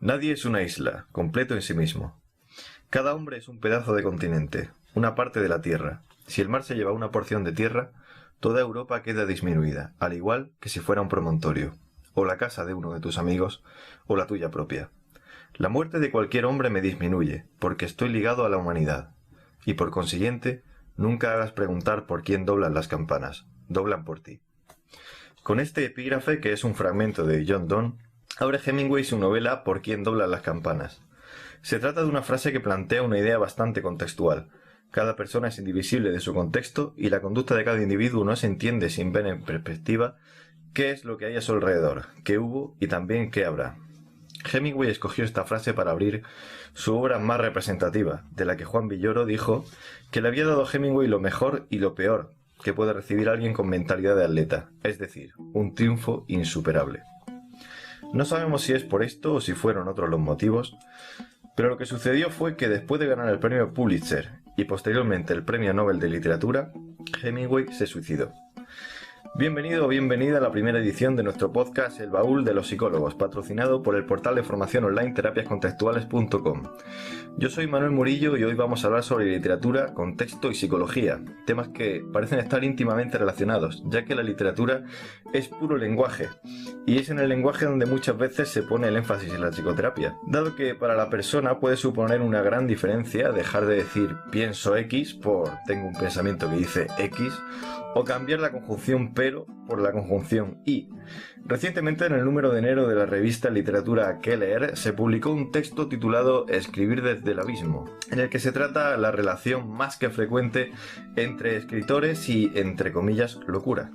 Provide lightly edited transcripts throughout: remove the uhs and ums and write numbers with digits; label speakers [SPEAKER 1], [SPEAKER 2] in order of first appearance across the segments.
[SPEAKER 1] Nadie es una isla, completo en sí mismo. Cada hombre es un pedazo de continente, una parte de la tierra. Si el mar se lleva una porción de tierra, toda Europa queda disminuida, al igual que si fuera un promontorio, o la casa de uno de tus amigos, o la tuya propia. La muerte de cualquier hombre me disminuye, porque estoy ligado a la humanidad. Y por consiguiente, nunca hagas preguntar por quién doblan las campanas, doblan por ti. Con este epígrafe, que es un fragmento de John Donne, abre Hemingway su novela Por quién doblan las campanas. Se trata de una frase que plantea una idea bastante contextual. Cada persona es indivisible de su contexto y la conducta de cada individuo no se entiende sin ver en perspectiva qué es lo que hay a su alrededor, qué hubo y también qué habrá. Hemingway escogió esta frase para abrir su obra más representativa, de la que Juan Villoro dijo que le había dado a Hemingway lo mejor y lo peor que puede recibir alguien con mentalidad de atleta, es decir, un triunfo insuperable. No sabemos si es por esto o si fueron otros los motivos, pero lo que sucedió fue que después de ganar el premio Pulitzer y posteriormente el premio Nobel de Literatura, Hemingway se suicidó. Bienvenido o bienvenida a la primera edición de nuestro podcast El Baúl de los Psicólogos, patrocinado por el portal de formación online terapiascontextuales.com. Yo soy Manuel Murillo y hoy vamos a hablar sobre literatura, contexto y psicología, temas que parecen estar íntimamente relacionados, ya que la literatura es puro lenguaje, y es en el lenguaje donde muchas veces se pone el énfasis en la psicoterapia, dado que para la persona puede suponer una gran diferencia dejar de decir pienso X por tengo un pensamiento que dice X, o cambiar la conjunción pero por la conjunción y. Recientemente, en el número de enero de la revista Literatura que leer, se publicó un texto titulado Escribir desde el abismo, en el que se trata la relación más que frecuente entre escritores y, entre comillas, locura.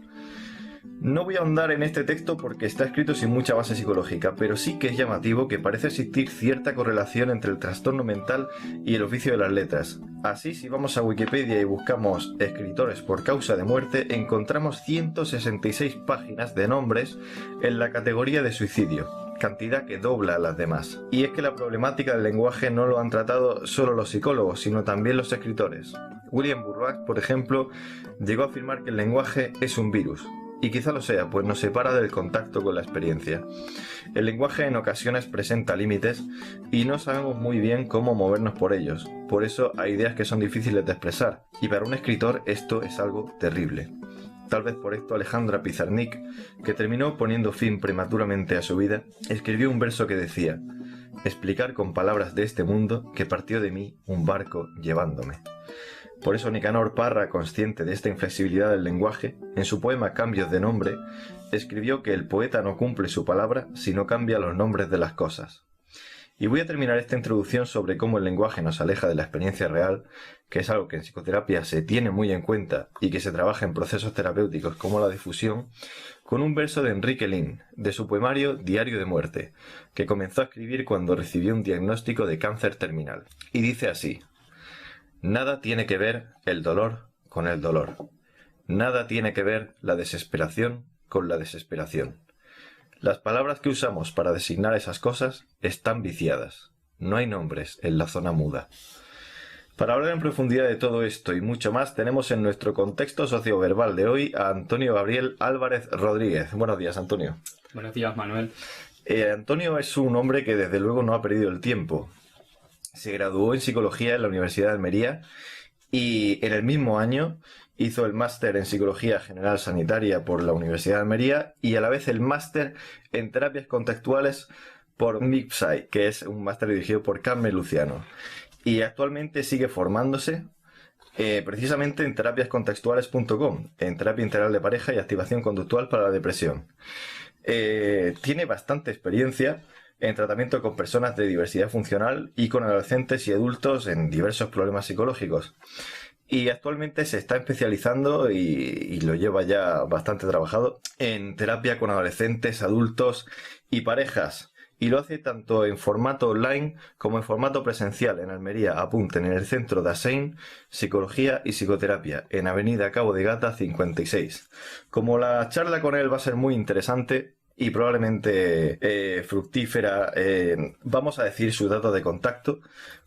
[SPEAKER 1] No voy a ahondar en este texto porque está escrito sin mucha base psicológica, pero sí que es llamativo que parece existir cierta correlación entre el trastorno mental y el oficio de las letras. Así, si vamos a Wikipedia y buscamos escritores por causa de muerte, encontramos 166 páginas de nombres en la categoría de suicidio, cantidad que dobla a las demás. Y es que la problemática del lenguaje no lo han tratado solo los psicólogos, sino también los escritores. William Burroughs, por ejemplo, llegó a afirmar que el lenguaje es un virus. Y quizá lo sea, pues nos separa del contacto con la experiencia. El lenguaje en ocasiones presenta límites y no sabemos muy bien cómo movernos por ellos. Por eso hay ideas que son difíciles de expresar, y para un escritor esto es algo terrible. Tal vez por esto Alejandra Pizarnik, que terminó poniendo fin prematuramente a su vida, escribió un verso que decía: explicar con palabras de este mundo que partió de mí un barco llevándome. Por eso Nicanor Parra, consciente de esta inflexibilidad del lenguaje, en su poema Cambios de nombre, escribió que el poeta no cumple su palabra si no cambia los nombres de las cosas. Y voy a terminar esta introducción sobre cómo el lenguaje nos aleja de la experiencia real, que es algo que en psicoterapia se tiene muy en cuenta y que se trabaja en procesos terapéuticos como la difusión, con un verso de Enrique Lin, de su poemario Diario de Muerte, que comenzó a escribir cuando recibió un diagnóstico de cáncer terminal. Y dice así: nada tiene que ver el dolor con el dolor. Nada tiene que ver la desesperación con la desesperación. Las palabras que usamos para designar esas cosas están viciadas. No hay nombres en la zona muda. Para hablar en profundidad de todo esto y mucho más, tenemos en nuestro contexto socioverbal de hoy a Antonio Gabriel Álvarez Rodríguez. Buenos días, Antonio.
[SPEAKER 2] Buenos días, Manuel.
[SPEAKER 1] Antonio es un hombre que desde luego no ha perdido el tiempo. Se graduó en Psicología en la Universidad de Almería y en el mismo año hizo el máster en Psicología General Sanitaria por la Universidad de Almería y a la vez el máster en Terapias Contextuales por MIPSAI, que es un máster dirigido por Carmen Luciano. Y actualmente sigue formándose precisamente en terapiascontextuales.com, en terapia integral de pareja y activación conductual para la depresión. Tiene bastante experiencia en tratamiento con personas de diversidad funcional y con adolescentes y adultos en diversos problemas psicológicos. Y actualmente se está especializando y lo lleva ya bastante trabajado en terapia con adolescentes, adultos y parejas. Y lo hace tanto en formato online como en formato presencial en Almería. Apunten, en el centro de Asein, Psicología y Psicoterapia, en Avenida Cabo de Gata 56. Como la charla con él va a ser muy interesante y probablemente fructífera, vamos a decir su dato de contacto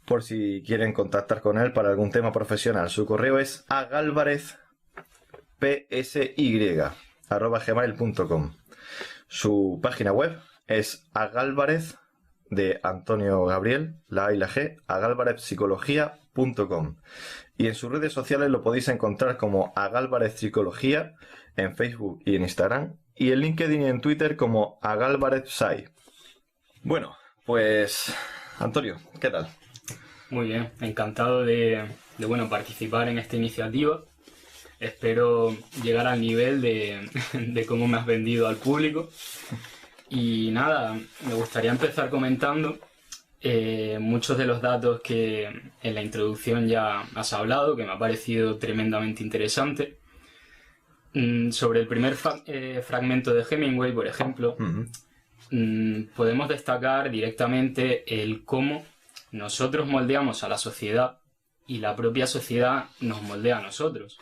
[SPEAKER 1] por si quieren contactar con él para algún tema profesional. Su correo es agalvarezpsy@gmail.com. Su página web es agalvarez de Antonio Gabriel, la A y la G, agálvarezpsicología.com. Y en sus redes sociales lo podéis encontrar como Agálvarez Psicología en Facebook y en Instagram, y en LinkedIn y en Twitter como agálvarezpsy. Bueno, pues Antonio, ¿qué tal?
[SPEAKER 2] Muy bien, encantado de participar en esta iniciativa. Espero llegar al nivel de cómo me has vendido al público. Y nada, me gustaría empezar comentando muchos de los datos que en la introducción ya has hablado, que me ha parecido tremendamente interesante. Sobre el primer fragmento de Hemingway, por ejemplo, podemos destacar directamente el cómo nosotros moldeamos a la sociedad y la propia sociedad nos moldea a nosotros.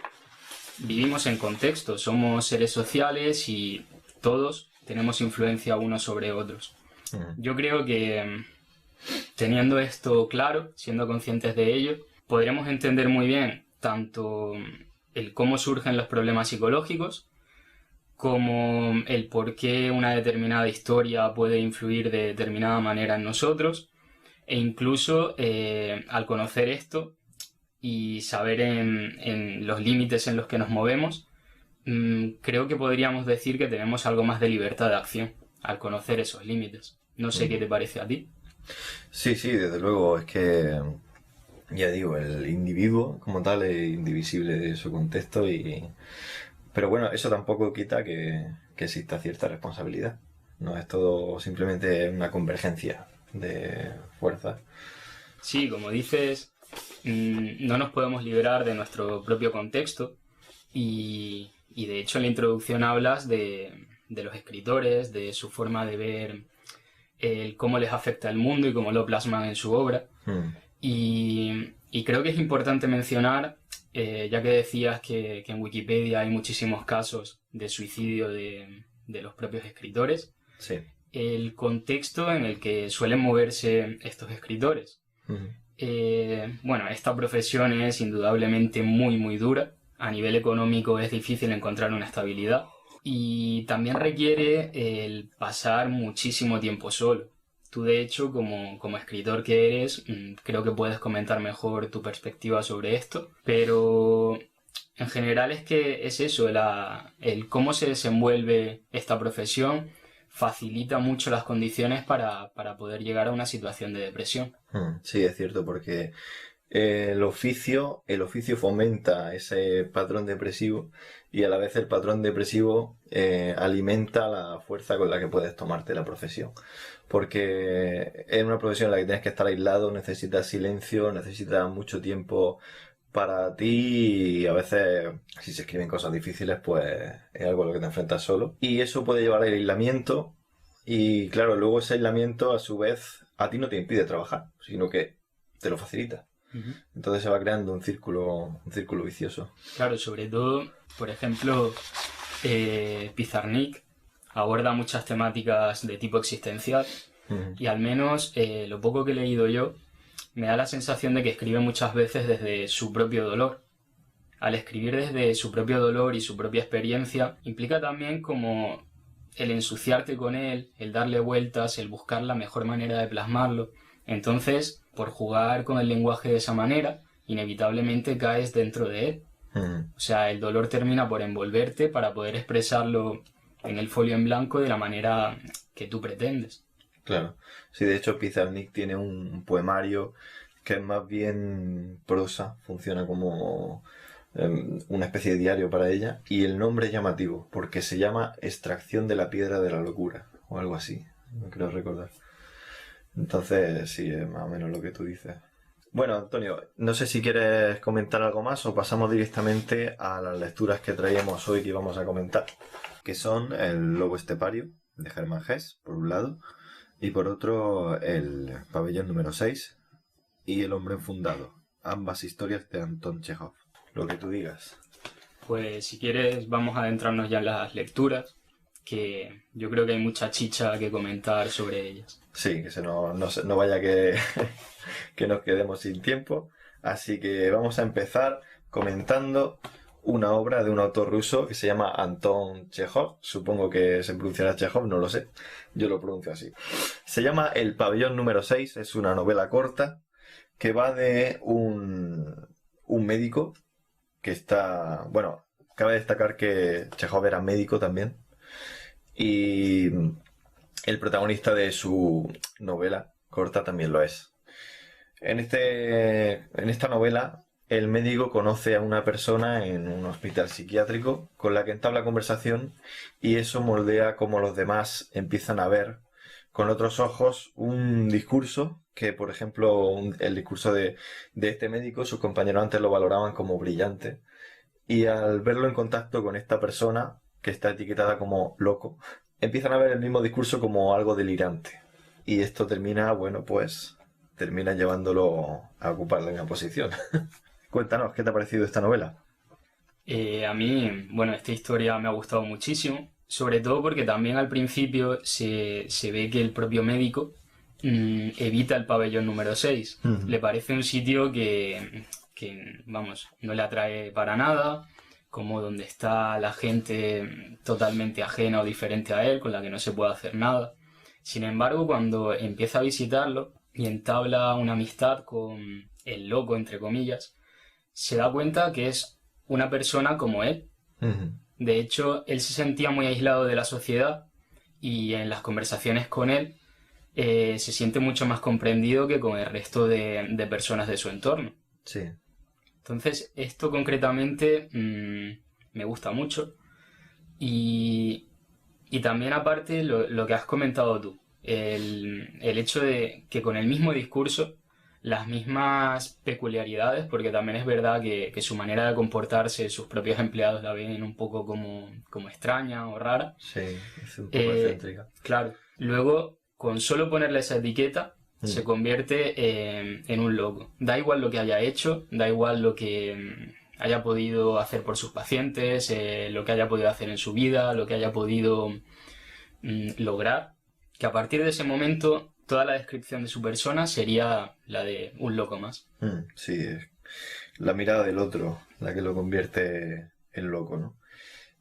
[SPEAKER 2] Vivimos en contexto, somos seres sociales y todos tenemos influencia unos sobre otros. Yo creo que teniendo esto claro, siendo conscientes de ello, podremos entender muy bien tanto el cómo surgen los problemas psicológicos, como el por qué una determinada historia puede influir de determinada manera en nosotros, e incluso al conocer esto y saber en los límites en los que nos movemos, creo que podríamos decir que tenemos algo más de libertad de acción al conocer esos límites. No sé qué te parece a ti.
[SPEAKER 1] Sí, desde luego, es que, ya digo, el individuo como tal es indivisible de su contexto pero bueno, eso tampoco quita que exista cierta responsabilidad. No es todo simplemente una convergencia de fuerzas.
[SPEAKER 2] Sí, como dices, no nos podemos liberar de nuestro propio contexto y de hecho en la introducción hablas de los escritores, de su forma de ver cómo les afecta el mundo y cómo lo plasman en su obra. Y creo que es importante mencionar, ya que decías que en Wikipedia hay muchísimos casos de suicidio de los propios escritores,
[SPEAKER 1] sí,
[SPEAKER 2] el contexto en el que suelen moverse estos escritores. Bueno, esta profesión es indudablemente muy, muy dura. A nivel económico es difícil encontrar una estabilidad. Y también requiere el pasar muchísimo tiempo solo. Tú, de hecho, como escritor que eres, creo que puedes comentar mejor tu perspectiva sobre esto. Pero en general es que es eso, el cómo se desenvuelve esta profesión facilita mucho las condiciones para poder llegar a una situación de depresión.
[SPEAKER 1] Sí, es cierto, porque el oficio fomenta ese patrón depresivo y a la vez el patrón depresivo alimenta la fuerza con la que puedes tomarte la profesión. Porque es una profesión en la que tienes que estar aislado, necesitas silencio, necesitas mucho tiempo para ti y a veces si se escriben cosas difíciles pues es algo a lo que te enfrentas solo. Y eso puede llevar al aislamiento y claro, luego ese aislamiento a su vez a ti no te impide trabajar, sino que te lo facilita. Entonces se va creando un círculo vicioso.
[SPEAKER 2] Claro, sobre todo, por ejemplo, Pizarnik aborda muchas temáticas de tipo existencial y al menos lo poco que he leído yo me da la sensación de que escribe muchas veces desde su propio dolor. Al escribir desde su propio dolor y su propia experiencia implica también como el ensuciarte con él, el darle vueltas, el buscar la mejor manera de plasmarlo. Entonces, por jugar con el lenguaje de esa manera, inevitablemente caes dentro de él. O sea, el dolor termina por envolverte para poder expresarlo en el folio en blanco de la manera que tú pretendes.
[SPEAKER 1] Claro. Sí, de hecho Pizarnik tiene un poemario que es más bien prosa, funciona como una especie de diario para ella, y el nombre es llamativo, porque se llama Extracción de la piedra de la locura, o algo así, no creo recordar. Entonces, sí, es más o menos lo que tú dices. Bueno, Antonio, no sé si quieres comentar algo más o pasamos directamente a las lecturas que traíamos hoy que íbamos a comentar, que son El lobo estepario, de Hermann Hesse, por un lado, y por otro El pabellón número 6 y El hombre enfundado, ambas historias de Anton Chejov. Lo que tú digas.
[SPEAKER 2] Pues si quieres vamos a adentrarnos ya en las lecturas, que yo creo que hay mucha chicha que comentar sobre ellas.
[SPEAKER 1] Sí, que no vaya que, que nos quedemos sin tiempo. Así que vamos a empezar comentando una obra de un autor ruso que se llama Anton Chejov. Supongo que se pronunciará Chejov, no lo sé. Yo lo pronuncio así. Se llama El pabellón número 6. Es una novela corta que va de un médico que está... Bueno, cabe destacar que Chejov era médico también. Y el protagonista de su novela corta también lo es. En esta novela, el médico conoce a una persona en un hospital psiquiátrico con la que entabla conversación y eso moldea cómo los demás empiezan a ver con otros ojos un discurso que, por ejemplo, el discurso de este médico, sus compañeros antes lo valoraban como brillante y al verlo en contacto con esta persona, que está etiquetada como loco, empiezan a ver el mismo discurso como algo delirante. Y esto termina, bueno, pues termina llevándolo a ocupar la misma posición. Cuéntanos, ¿qué te ha parecido esta novela?
[SPEAKER 2] A mí, bueno, esta historia me ha gustado muchísimo, sobre todo porque también al principio se ve que el propio médico evita el pabellón número 6.
[SPEAKER 1] Ujú.
[SPEAKER 2] Le parece un sitio vamos, no le atrae para nada, como donde está la gente totalmente ajena o diferente a él, con la que no se puede hacer nada. Sin embargo, cuando empieza a visitarlo y entabla una amistad con el loco, entre comillas, se da cuenta que es una persona como él.
[SPEAKER 1] Ujú.
[SPEAKER 2] De hecho, él se sentía muy aislado de la sociedad y en las conversaciones con él se siente mucho más comprendido que con el resto de personas de su entorno.
[SPEAKER 1] Sí.
[SPEAKER 2] Entonces, esto concretamente me gusta mucho y, y también aparte lo que has comentado tú, el hecho de que con el mismo discurso, las mismas peculiaridades, porque también es verdad que su manera de comportarse, sus propios empleados la ven un poco como extraña o rara.
[SPEAKER 1] Sí, es un poco excéntrica.
[SPEAKER 2] Claro, luego con solo ponerle esa etiqueta se
[SPEAKER 1] Mm.
[SPEAKER 2] convierte en un loco. Da igual lo que haya hecho, da igual lo que haya podido hacer por sus pacientes, lo que haya podido hacer en su vida, lo que haya podido lograr, que a partir de ese momento toda la descripción de su persona sería la de un loco más.
[SPEAKER 1] Sí, es la mirada del otro la que lo convierte en loco, ¿no?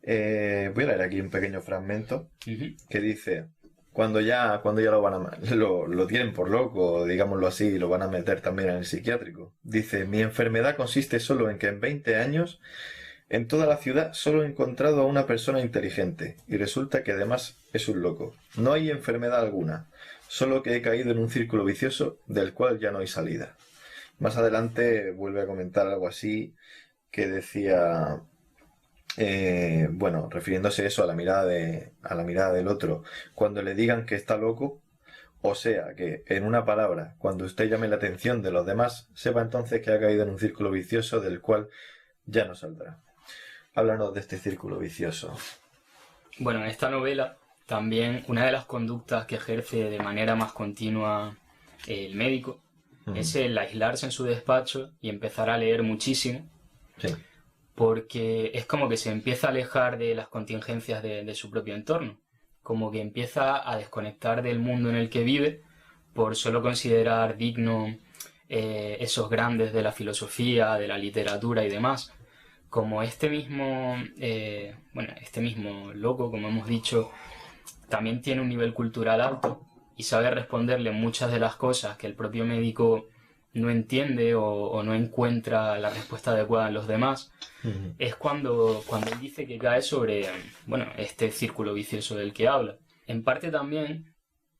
[SPEAKER 1] Voy a leer aquí un pequeño fragmento
[SPEAKER 2] Ujú.
[SPEAKER 1] que dice, cuando ya lo tienen por loco, digámoslo así, lo van a meter también en el psiquiátrico. Dice, mi enfermedad consiste solo en que en 20 años en toda la ciudad solo he encontrado a una persona inteligente y resulta que además es un loco. No hay enfermedad alguna, solo que he caído en un círculo vicioso del cual ya no hay salida. Más adelante vuelve a comentar algo así que decía, bueno, refiriéndose eso a la mirada del otro, cuando le digan que está loco, o sea que, en una palabra, cuando usted llame la atención de los demás, sepa entonces que ha caído en un círculo vicioso del cual ya no saldrá. Háblanos de este círculo vicioso.
[SPEAKER 2] Bueno, en esta novela también una de las conductas que ejerce de manera más continua el médico es el aislarse en su despacho y empezar a leer muchísimo,
[SPEAKER 1] Sí.
[SPEAKER 2] porque es como que se empieza a alejar de las contingencias de su propio entorno, como que empieza a desconectar del mundo en el que vive por solo considerar digno esos grandes de la filosofía, de la literatura y demás. Como este mismo loco, como hemos dicho, también tiene un nivel cultural alto y sabe responderle muchas de las cosas que el propio médico no entiende o no encuentra la respuesta adecuada en los demás, es cuando él dice que cae sobre, bueno, este círculo vicioso del que habla. En parte también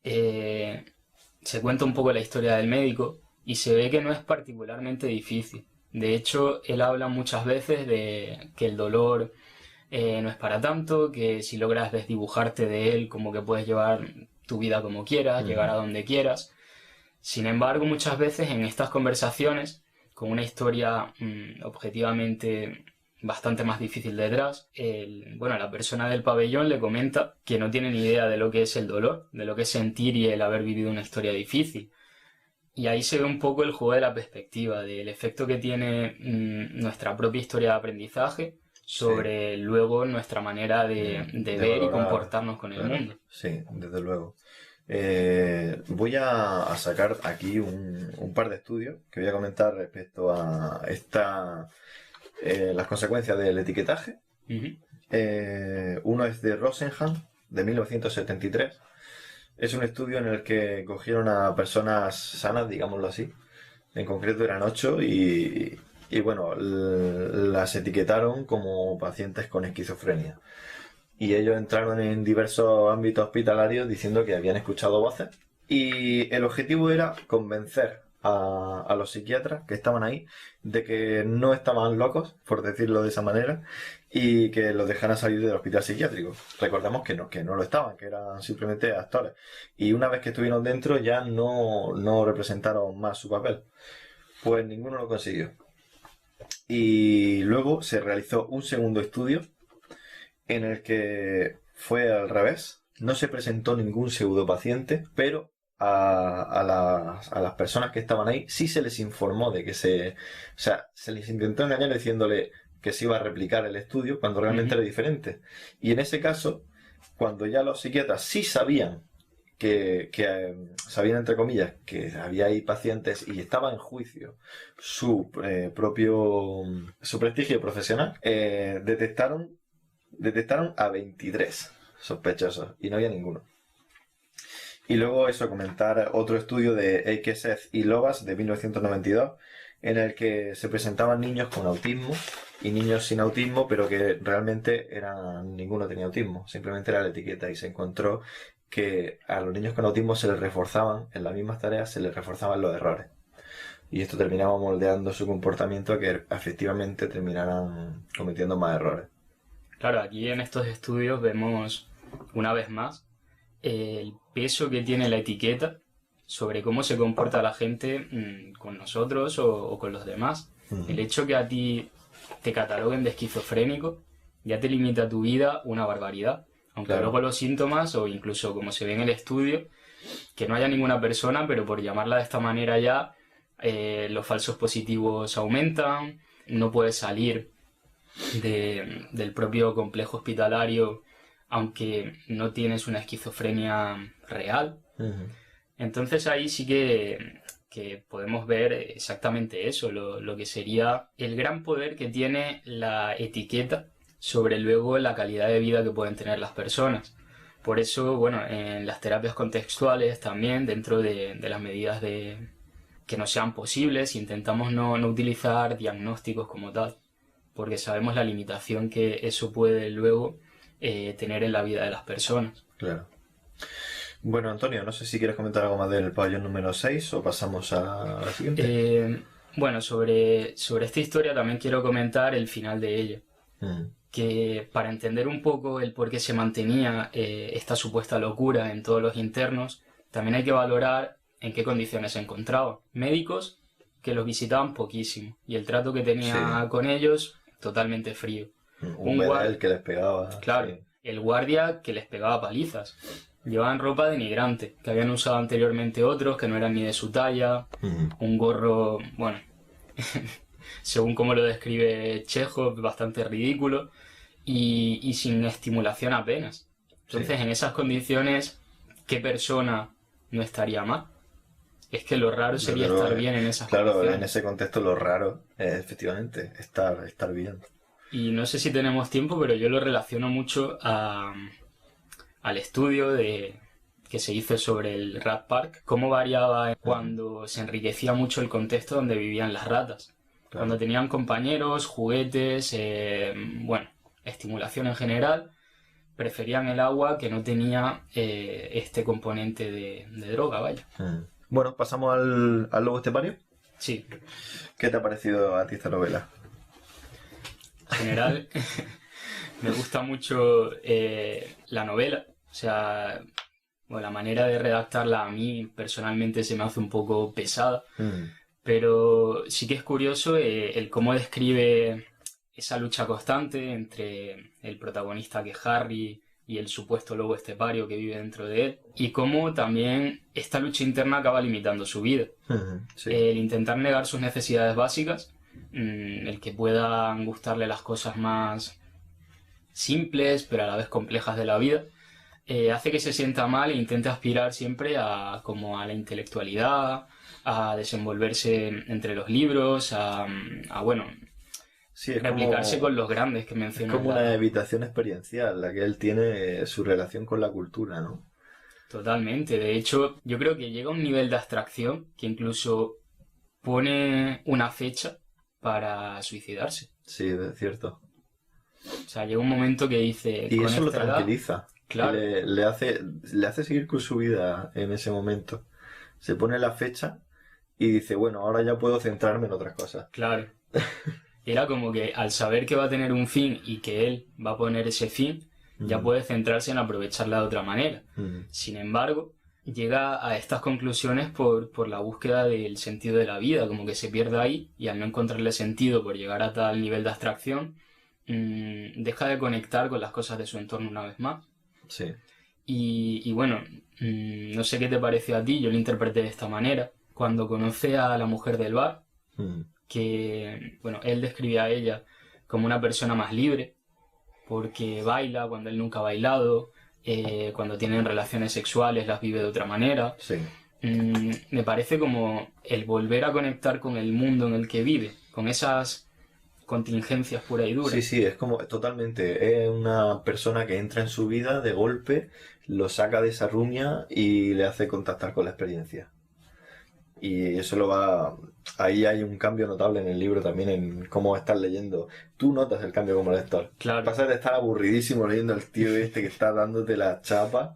[SPEAKER 2] se cuenta un poco la historia del médico y se ve que no es particularmente difícil. De hecho, él habla muchas veces de que el dolor no es para tanto, que si logras desdibujarte de él, como que puedes llevar tu vida como quieras, llegar a donde quieras. Sin embargo, muchas veces en estas conversaciones, con una historia objetivamente bastante más difícil detrás, la persona del pabellón le comenta que no tiene ni idea de lo que es el dolor, de lo que es sentir y el haber vivido una historia difícil. Y ahí se ve un poco el juego de la perspectiva, del efecto que tiene nuestra propia historia de aprendizaje sobre luego nuestra manera de ver y
[SPEAKER 1] valorar,
[SPEAKER 2] comportarnos con el
[SPEAKER 1] claro.
[SPEAKER 2] mundo.
[SPEAKER 1] Sí, desde luego. Voy a sacar aquí un par de estudios que voy a comentar respecto a las consecuencias del etiquetaje. Uno es de Rosenhan, de 1973. Es un estudio en el que cogieron a personas sanas, digámoslo así. En concreto eran 8 y bueno, las etiquetaron como pacientes con esquizofrenia. Y ellos entraron en diversos ámbitos hospitalarios diciendo que habían escuchado voces. Y el objetivo era convencer a los psiquiatras que estaban ahí de que no estaban locos, por decirlo de esa manera, y que los dejaran salir del hospital psiquiátrico. Recordemos que no lo estaban, que eran simplemente actores. Y una vez que estuvieron dentro ya no representaron más su papel. Pues ninguno lo consiguió. Y luego se realizó un segundo estudio en el que fue al revés. No se presentó ningún pseudopaciente, pero a las personas que estaban ahí sí se les informó de que se les intentó engañar diciéndole que se iba a replicar el estudio cuando realmente era diferente. Y en ese caso, cuando ya los psiquiatras sí sabían sabían, entre comillas, que había ahí pacientes y estaba en juicio su prestigio profesional, detectaron a 23 sospechosos y no había ninguno. Y luego comentar otro estudio de Eikeseth y Lovas de 1992, en el que se presentaban niños con autismo y niños sin autismo, pero que realmente ninguno tenía autismo, simplemente era la etiqueta, y se encontró que a los niños con autismo se les reforzaban, en las mismas tareas se les reforzaban los errores. Y esto terminaba moldeando su comportamiento a que efectivamente terminaran cometiendo más errores.
[SPEAKER 2] Claro, aquí en estos estudios vemos una vez más el peso que tiene la etiqueta sobre cómo se comporta la gente con nosotros o con los demás. El hecho que a ti te cataloguen de esquizofrénico ya te limita tu vida una barbaridad. Aunque claro, luego los síntomas, o incluso como se ve en el estudio, que no haya ninguna persona, pero por llamarla de esta manera ya, los falsos positivos aumentan, no puedes salir del propio complejo hospitalario aunque no tienes una esquizofrenia real. Entonces ahí sí que podemos ver exactamente eso, lo que sería el gran poder que tiene la etiqueta sobre luego la calidad de vida que pueden tener las personas. Por eso, bueno, en las terapias contextuales también, dentro de las medidas que no sean posibles, intentamos no utilizar diagnósticos como tal, porque sabemos la limitación que eso puede luego tener en la vida de las personas.
[SPEAKER 1] Claro. Bueno, Antonio, no sé si quieres comentar algo más del pabellón número 6 o pasamos a la siguiente.
[SPEAKER 2] Bueno, sobre esta historia también quiero comentar el final de ella. Que para entender un poco el por qué se mantenía esta supuesta locura en todos los internos, también hay que valorar en qué condiciones se encontraba. Médicos que los visitaban poquísimo y el trato que tenía con ellos totalmente frío.
[SPEAKER 1] Un guardia que les pegaba.
[SPEAKER 2] Claro, sí. El guardia que les pegaba palizas. Llevaban ropa denigrante, que habían usado anteriormente otros que no eran ni de su talla. Un gorro, bueno, según como lo describe Chekhov, bastante ridículo y sin estimulación apenas. Entonces, sí, en esas condiciones, ¿qué persona no estaría mal? Es que lo raro sería estar bien en esas condiciones.
[SPEAKER 1] Claro, en ese contexto lo raro es efectivamente estar bien.
[SPEAKER 2] Y no sé si tenemos tiempo, pero yo lo relaciono mucho al estudio que se hizo sobre el Rat Park, cómo variaba cuando se enriquecía mucho el contexto donde vivían las ratas. Claro. Cuando tenían compañeros, juguetes, estimulación en general, preferían el agua que no tenía este componente de droga, vaya.
[SPEAKER 1] Bueno, pasamos al lobo estepario.
[SPEAKER 2] Sí.
[SPEAKER 1] ¿Qué te ha parecido a ti esta novela?
[SPEAKER 2] En general, me gusta mucho la novela. O sea, la manera de redactarla a mí personalmente se me hace un poco pesada. Pero sí que es curioso el cómo describe esa lucha constante entre el protagonista, que es Harry, y el supuesto lobo estepario que vive dentro de él, y cómo también esta lucha interna acaba limitando su vida. Sí. El intentar negar sus necesidades básicas, el que puedan gustarle las cosas más simples pero a la vez complejas de la vida, hace que se sienta mal e intente aspirar siempre a la intelectualidad, a desenvolverse entre los libros,
[SPEAKER 1] Sí, es
[SPEAKER 2] replicarse
[SPEAKER 1] como,
[SPEAKER 2] con los grandes que
[SPEAKER 1] es
[SPEAKER 2] mencionan.
[SPEAKER 1] como una evitación experiencial, la que él tiene su relación con la cultura, ¿no?
[SPEAKER 2] Totalmente. De hecho, yo creo que llega a un nivel de abstracción que incluso pone una fecha para suicidarse.
[SPEAKER 1] Sí, es cierto.
[SPEAKER 2] O sea, llega un momento que dice,
[SPEAKER 1] Y
[SPEAKER 2] con
[SPEAKER 1] eso lo
[SPEAKER 2] esta edad,
[SPEAKER 1] tranquiliza. Y
[SPEAKER 2] claro,
[SPEAKER 1] le hace seguir con su vida en ese momento. Se pone la fecha y dice, bueno, ahora ya puedo centrarme en otras cosas.
[SPEAKER 2] claro. Era como que al saber que va a tener un fin y que él va a poner ese fin, ya
[SPEAKER 1] Mm,
[SPEAKER 2] puede centrarse en aprovecharla de otra manera.
[SPEAKER 1] mm,
[SPEAKER 2] Sin embargo, llega a estas conclusiones por la búsqueda del sentido de la vida, como que se pierde ahí y al no encontrarle sentido por llegar a tal nivel de abstracción, deja de conectar con las cosas de su entorno una vez más.
[SPEAKER 1] sí.
[SPEAKER 2] Y bueno, no sé qué te pareció a ti, yo lo interpreté de esta manera. Cuando conoce a la mujer del bar,
[SPEAKER 1] Mm,
[SPEAKER 2] que, bueno, él describía a ella como una persona más libre, porque baila cuando él nunca ha bailado, cuando tienen relaciones sexuales las vive de otra manera.
[SPEAKER 1] sí.
[SPEAKER 2] Me parece como el volver a conectar con el mundo en el que vive, con esas contingencias pura y dura.
[SPEAKER 1] Sí, sí, es como totalmente. Es una persona que entra en su vida de golpe, lo saca de esa rumia y le hace contactar con la experiencia. Y eso lo va. Ahí hay un cambio notable en el libro también en cómo estás leyendo. Tú notas el cambio como lector.
[SPEAKER 2] Claro,
[SPEAKER 1] Pasas de estar aburridísimo leyendo al tío este que está dándote la chapa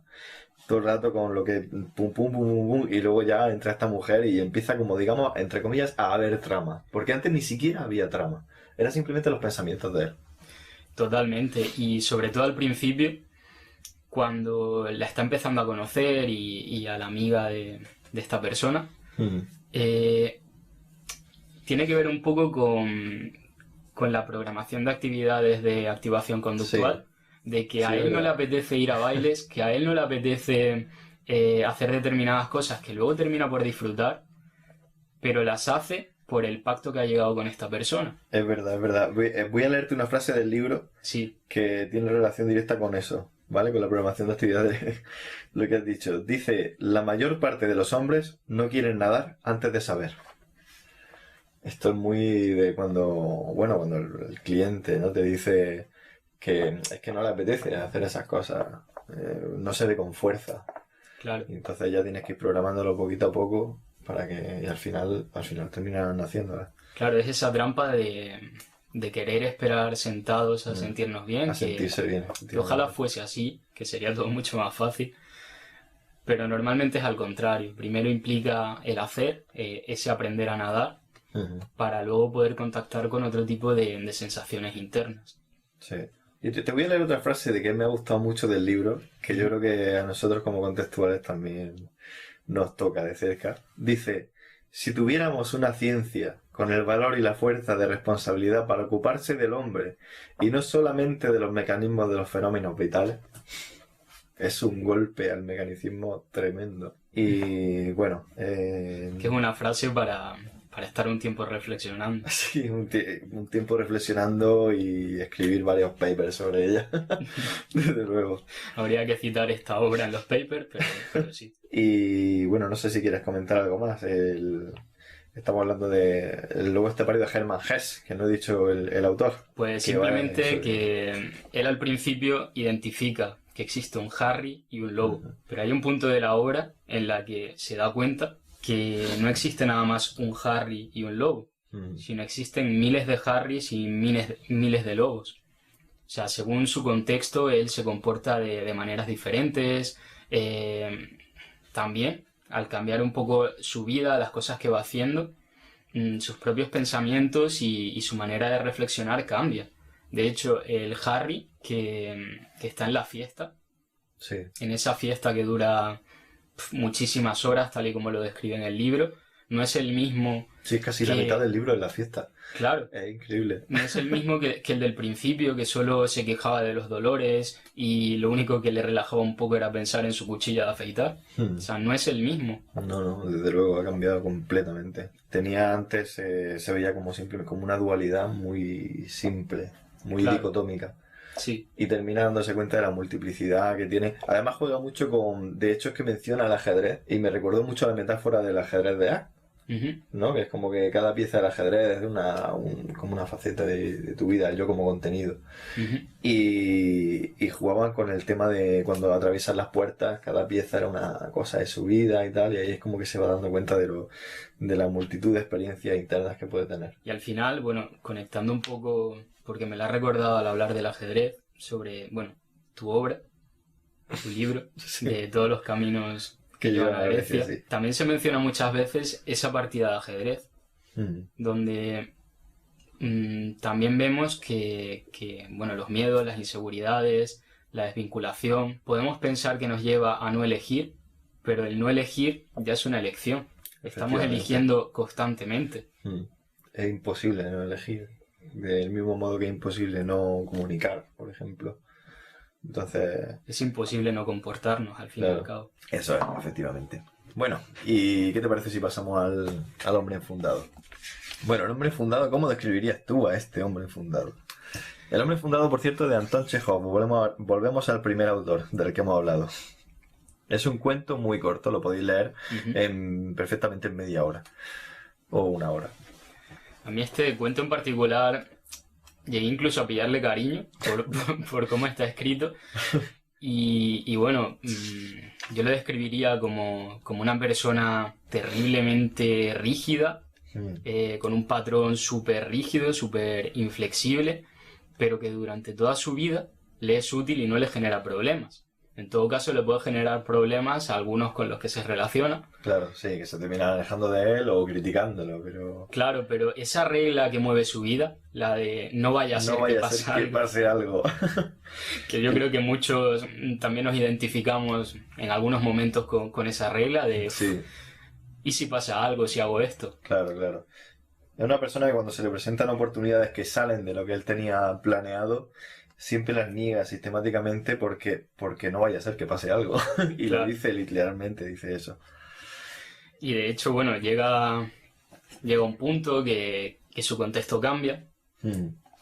[SPEAKER 1] todo el rato con lo que pum pum pum pum pum y luego ya entra esta mujer y empieza como digamos entre comillas a haber trama. Porque antes ni siquiera había trama. Era simplemente los pensamientos de él.
[SPEAKER 2] totalmente. Y sobre todo al principio, cuando la está empezando a conocer y a la amiga de esta persona,
[SPEAKER 1] Mm.
[SPEAKER 2] eh, tiene que ver un poco con la programación de actividades de activación conductual, de que
[SPEAKER 1] Sí,
[SPEAKER 2] a
[SPEAKER 1] es
[SPEAKER 2] él no le
[SPEAKER 1] verdad.
[SPEAKER 2] apetece ir a bailes, que a él no le apetece hacer determinadas cosas que luego termina por disfrutar, pero las hace por el pacto que ha llegado con esta persona.
[SPEAKER 1] Es verdad, es verdad. Voy a leerte una frase del libro
[SPEAKER 2] Sí,
[SPEAKER 1] que tiene relación directa con eso, ¿vale? Con la programación de actividades, lo que has dicho. Dice, la mayor parte de los hombres no quieren nadar antes de saber. Esto es muy de cuando, bueno, cuando el cliente, ¿no? Te dice que es que no le apetece hacer esas cosas, no se ve con fuerza.
[SPEAKER 2] claro.
[SPEAKER 1] Y entonces ya tienes que ir programándolo poquito a poco para que y al final terminan haciéndolas.
[SPEAKER 2] Claro, es esa trampa de querer esperar sentados a sentirnos bien,
[SPEAKER 1] A sentirse bien,
[SPEAKER 2] que ojalá
[SPEAKER 1] efectivamente.
[SPEAKER 2] fuese así, que sería todo mucho más fácil. Pero normalmente es al contrario. Primero implica el hacer, ese aprender a nadar,
[SPEAKER 1] Ujú.
[SPEAKER 2] para luego poder contactar con otro tipo de sensaciones internas.
[SPEAKER 1] Sí. Y te voy a leer otra frase de que me ha gustado mucho del libro, que yo
[SPEAKER 2] Ujú.
[SPEAKER 1] creo que a nosotros como contextuales también nos toca de cerca. Dice, si tuviéramos una ciencia con el valor y la fuerza de responsabilidad para ocuparse del hombre y no solamente de los mecanismos de los fenómenos vitales, es un golpe al mecanicismo tremendo. Y bueno,
[SPEAKER 2] Que es una frase para estar un tiempo reflexionando.
[SPEAKER 1] sí, un tiempo reflexionando y escribir varios papers sobre ella, desde luego.
[SPEAKER 2] Habría que citar esta obra en los papers, pero sí.
[SPEAKER 1] Y bueno, no sé si quieres comentar algo más. Estamos hablando de el lobo estepario de Hermann Hesse, que no he dicho el autor.
[SPEAKER 2] Pues
[SPEAKER 1] Que va
[SPEAKER 2] simplemente
[SPEAKER 1] sobre...
[SPEAKER 2] que él al principio identifica que existe un Harry y un lobo,
[SPEAKER 1] Ujú,
[SPEAKER 2] pero hay un punto de la obra en la que se da cuenta que no existe nada más un Harry y un lobo,
[SPEAKER 1] ujú.
[SPEAKER 2] sino existen miles de Harrys y miles de lobos. O sea, según su contexto, él se comporta de maneras diferentes. También, al cambiar un poco su vida, las cosas que va haciendo, sus propios pensamientos y su manera de reflexionar cambia. De hecho, el Harry que está en la fiesta,
[SPEAKER 1] Sí.
[SPEAKER 2] en esa fiesta que dura muchísimas horas, tal y como lo describe en el libro, no es el mismo
[SPEAKER 1] Sí, es casi la mitad
[SPEAKER 2] que,
[SPEAKER 1] del libro en la fiesta.
[SPEAKER 2] claro,
[SPEAKER 1] Es increíble.
[SPEAKER 2] no es el mismo que el del principio, que solo se quejaba de los dolores y lo único que le relajaba un poco era pensar en su cuchilla de afeitar.
[SPEAKER 1] Hmm.
[SPEAKER 2] O sea, no es el mismo.
[SPEAKER 1] No, no, desde luego ha cambiado completamente. Tenía antes, se veía como simple, como una dualidad muy simple, muy
[SPEAKER 2] Claro,
[SPEAKER 1] dicotómica.
[SPEAKER 2] sí,
[SPEAKER 1] Y termina dándose cuenta de la multiplicidad que tiene. Además juega mucho con... De hecho es que menciona el ajedrez y me recordó mucho la metáfora del ajedrez de A, ¿no? Que es como que cada pieza del ajedrez es como una faceta de tu vida, yo como contenido. Y jugaban con el tema de cuando atraviesan las puertas, cada pieza era una cosa de su vida y tal, y ahí es como que se va dando cuenta de la multitud de experiencias internas que puede tener.
[SPEAKER 2] Y al final, bueno, conectando un poco, porque me lo ha recordado al hablar del ajedrez, sobre, bueno, tu obra, tu libro,
[SPEAKER 1] Sí.
[SPEAKER 2] de todos los caminos que llevan a Grecia.
[SPEAKER 1] Sí.
[SPEAKER 2] También se menciona muchas veces esa partida de ajedrez, donde también vemos que, bueno, los miedos, las inseguridades, la desvinculación, podemos pensar que nos lleva a no elegir, pero el no elegir ya es una elección. Estamos eligiendo constantemente.
[SPEAKER 1] Es imposible no elegir, del mismo modo que es imposible no comunicar, por ejemplo. Entonces...
[SPEAKER 2] Es imposible no comportarnos, al fin y al cabo.
[SPEAKER 1] Eso es, efectivamente. Bueno, ¿y qué te parece si pasamos al hombre enfundado? Bueno, el hombre enfundado, ¿cómo describirías tú a este hombre enfundado? El hombre enfundado, por cierto, de Anton Chejov. Volvemos al primer autor del que hemos hablado. Es un cuento muy corto, lo podéis leer perfectamente en media hora o una hora.
[SPEAKER 2] A mí este cuento en particular llegué incluso a pillarle cariño por cómo está escrito y bueno, yo lo describiría como una persona terriblemente rígida, con un patrón súper rígido, súper inflexible, pero que durante toda su vida le es útil y no le genera problemas. En todo caso, le puede generar problemas a algunos con los que se relaciona.
[SPEAKER 1] Claro, sí, que se terminan alejando de él o criticándolo, pero...
[SPEAKER 2] Claro, pero esa regla que mueve su vida, la de no vaya a ser que
[SPEAKER 1] pase algo.
[SPEAKER 2] Que yo creo que muchos también nos identificamos en algunos momentos con esa regla de...
[SPEAKER 1] Sí.
[SPEAKER 2] ¿Y si pasa algo, si hago esto?
[SPEAKER 1] Claro, claro. Es una persona que cuando se le presentan oportunidades que salen de lo que él tenía planeado, siempre las niega sistemáticamente porque no vaya a ser que pase algo. Y claro. Lo dice literalmente, dice eso.
[SPEAKER 2] Y de hecho, bueno, llega un punto que su contexto cambia,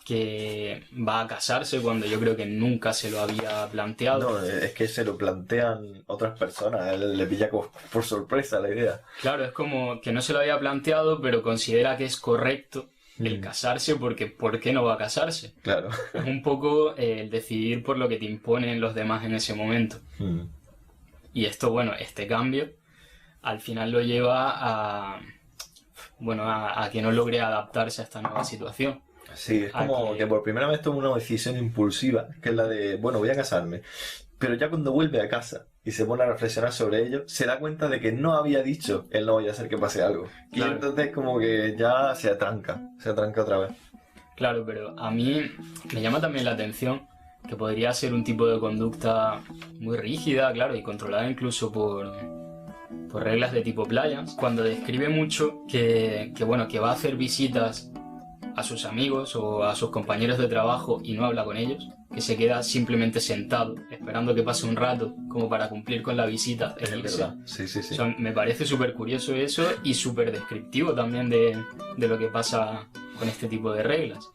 [SPEAKER 2] que va a casarse cuando yo creo que nunca se lo había planteado.
[SPEAKER 1] No, es que se lo plantean otras personas, a él le pilla por sorpresa la idea.
[SPEAKER 2] Claro, es como que no se lo había planteado, pero considera que es correcto el casarse porque ¿por qué no va a casarse?
[SPEAKER 1] Claro.
[SPEAKER 2] Es un poco el decidir por lo que te imponen los demás en ese momento. Y esto, bueno, este cambio al final lo lleva a que no logre adaptarse a esta nueva situación.
[SPEAKER 1] Sí, es como que por primera vez toma una decisión impulsiva, que es la de, bueno, voy a casarme. Pero ya cuando vuelve a casa y se pone a reflexionar sobre ello, se da cuenta de que no había dicho el no vaya a hacer que pase algo. Claro. Y entonces como que ya se atranca otra vez.
[SPEAKER 2] Claro, pero a mí me llama también la atención que podría ser un tipo de conducta muy rígida, claro, y controlada incluso por reglas de tipo playas, cuando describe mucho que va a hacer visitas a sus amigos o a sus compañeros de trabajo y no habla con ellos, que se queda simplemente sentado, esperando que pase un rato como para cumplir con la visita e irse.
[SPEAKER 1] Sí.
[SPEAKER 2] O sea, me parece súper curioso eso y súper descriptivo también de lo que pasa con este tipo de reglas.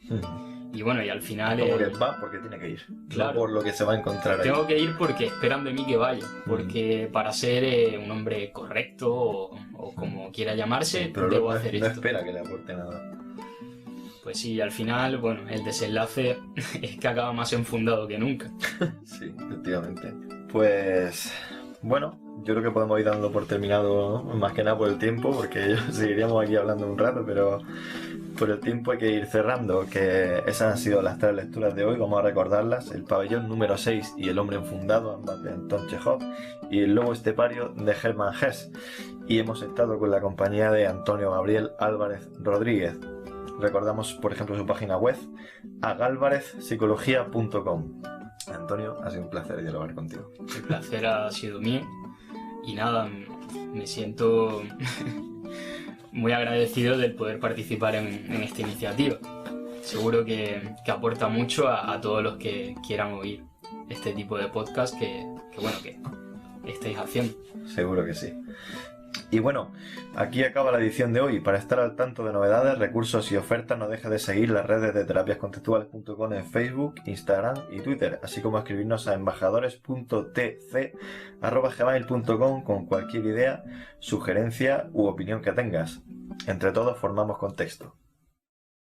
[SPEAKER 2] Y bueno, y al final...
[SPEAKER 1] Como que va porque tiene que ir,
[SPEAKER 2] claro,
[SPEAKER 1] no por lo que se va a encontrar ahí.
[SPEAKER 2] Tengo que ir porque esperan de mí que vaya, porque para ser un hombre correcto o como quiera llamarse,
[SPEAKER 1] pero
[SPEAKER 2] debo hacer esto.
[SPEAKER 1] No espera que le aporte nada.
[SPEAKER 2] Pues sí, al final, bueno, el desenlace es que acaba más enfundado que nunca.
[SPEAKER 1] Sí, efectivamente. Pues, bueno, yo creo que podemos ir dando por terminado, ¿no? Más que nada por el tiempo, porque seguiríamos aquí hablando un rato, pero por el tiempo hay que ir cerrando, que esas han sido las 3 lecturas de hoy, vamos a recordarlas: El pabellón número 6 y El hombre enfundado, ambas de Anton Chejov, y El lobo estepario de Hermann Hesse. Y hemos estado con la compañía de Antonio Gabriel Álvarez Rodríguez. Recordamos, por ejemplo, su página web, agalvarezpsicología.com. Antonio, ha sido un placer dialogar contigo.
[SPEAKER 2] El placer ha sido mío. Y nada, me siento muy agradecido del poder participar en esta iniciativa. Seguro que aporta mucho a todos los que quieran oír este tipo de podcast que estáis haciendo.
[SPEAKER 1] Seguro que sí. Y bueno, aquí acaba la edición de hoy. Para estar al tanto de novedades, recursos y ofertas, no dejes de seguir las redes de terapiascontextuales.com en Facebook, Instagram y Twitter, así como escribirnos a embajadores.tc@gmail.com con cualquier idea, sugerencia u opinión que tengas. Entre todos formamos contexto.